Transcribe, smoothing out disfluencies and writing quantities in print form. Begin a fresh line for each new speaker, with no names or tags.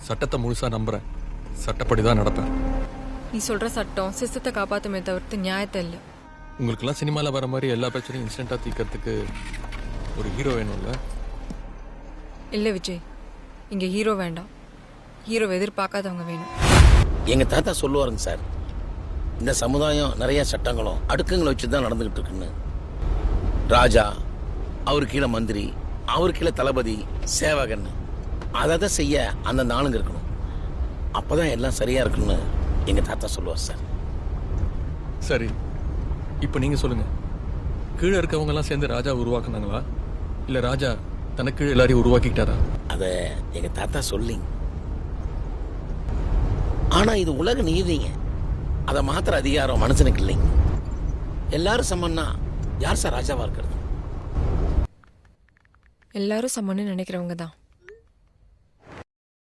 சட்டத்தை முழுசா நம்புறேன். சட்டப்படி தான் நடப்பேன்.
நீ சொல்ற சட்டம் சிஸ்டத்தை காப்பாத்துமே தவிர்த்து நியாயத்தை இல்லை.
உங்களுக்கெல்லாம் சினிமாவில் வர மாதிரி எல்லா பிரச்சனையும் இன்ஸ்டண்ட்டாக தீர்க்கறதுக்கு ஒரு ஹீரோ வேணும்ல?
இல்லை விஜய், இங்கே ஹீரோ வேண்டாம், ஹீரோவை எதிர்பார்க்காதவங்க வேணும்.
எங்க தாத்தா சொல்லுவாருங்க சார், இந்த சமுதாயம் நிறைய சட்டங்களும் அடுக்குங்களை வச்சு தான் நடந்துகிட்டு இருக்குன்னு. ராஜா, அவரு கீழே மந்திரி, அவரு கீழே தளபதி, சேவகன், அதை செய்ய அந்தந்த ஆளுங்க இருக்கணும். அப்பதான் எல்லாம் சரியா இருக்குன்னு எங்க தாத்தா சொல்லுவார் சார்.
சரி, இப்போ நீங்க சொல்லுங்க, கீழே இருக்கவங்க எல்லாம் சேர்ந்து ராஜா உருவாக்குனாங்களா, இல்ல ராஜா தனக்கு கீழே எல்லாரையும் உருவாக்கிட்டாரா?
அத எங்க தாத்தா சொல்லிங்க. ஆனா இது உலக நீதிங்க, அதை மாத்திர அதிகாரம் மனுஷனுக்கு இல்லைங்க. எல்லாரும் சமன்னா யார் சார் ராஜாவா இருக்கிறது?
எல்லாரும் சமன்னு நினைக்கிறவங்க தான்.